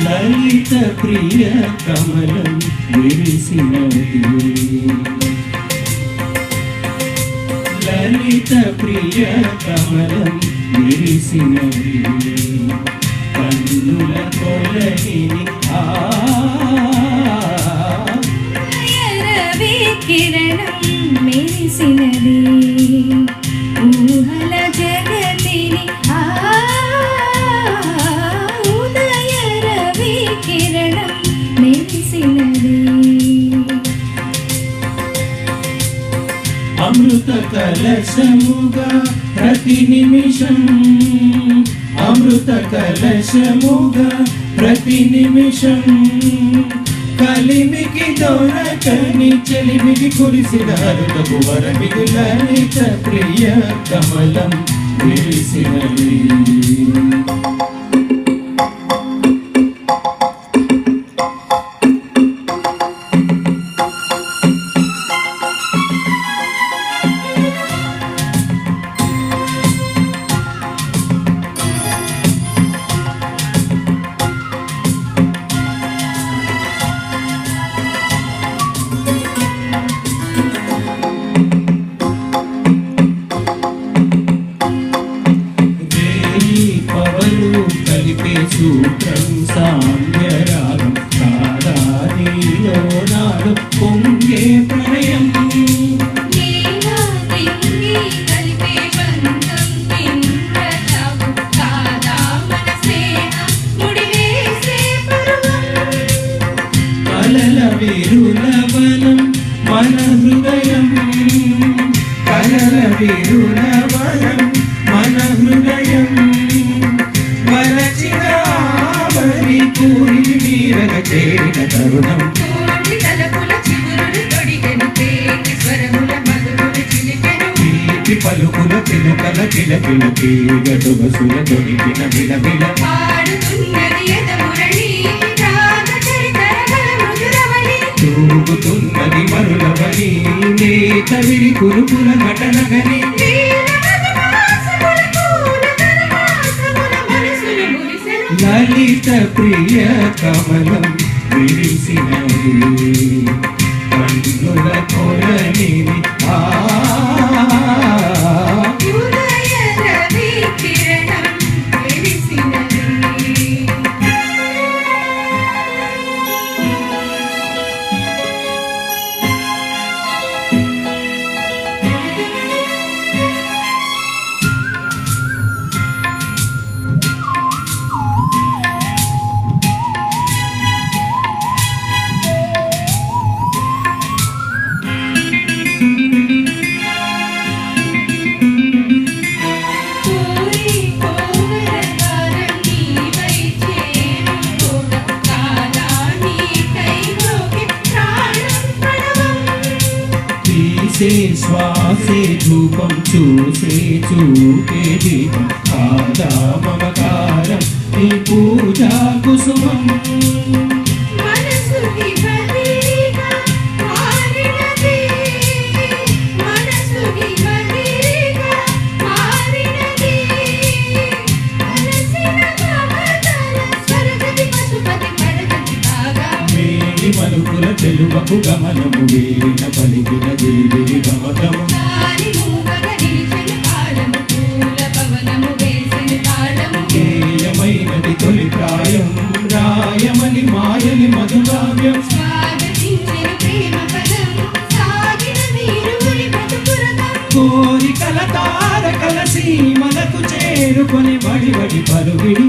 లలిత ప్రియ కమలం విరిసినది లలిత ప్రియ కమలం విరిసినది కన్నుల కొలనిని రవి కిరణం మెరిసినది ఊహల జగతిని ఉదయ రవి కిరణం మెరిసినది అమృత కలశముగా ప్రతి నిమిషం అమృత కలశముగా ప్రతి నిమిషం కలిమికి దొరకని చెలిమికి కురిసిన హరులకు వరమిగు లలిత ప్రియ కమలం విరిసినది కలిపే సూత్రం సాంధ్యరాగం కాదా నీలో నాడు పొంగే ప్రణయం కలల వీరుల వనం మన హృదయం కలల వీరుల వనం మన హృదయం పూరి వీరగ చేరిన తరుణం తీపి పలుకుల చిలుకల కిలకిల తీగటుగసుల దొరికిన విలవిల తూగుతున్నది మరులవని నేత విరి కురుకుల నటనగని లలిత ప్రియ కమలం విరిసినది కన్నుల కొలనిని ఉదయ రవి కిరణం మెరిసినది శ్వాసే ధూపం చూసే చూపే దీపం కాదా మమకారం ఈ పూజా కుసుమం మలుపుల తెలువకు గమనము వీణ పలికిన దిలిదిలి గమకము ఏయమైనది తొలి ప్రాయం రాయమని మాయని మధురావ్యం కోరికల తారకల సీమలకు చేరుకొని బడి బడి పలుగిడి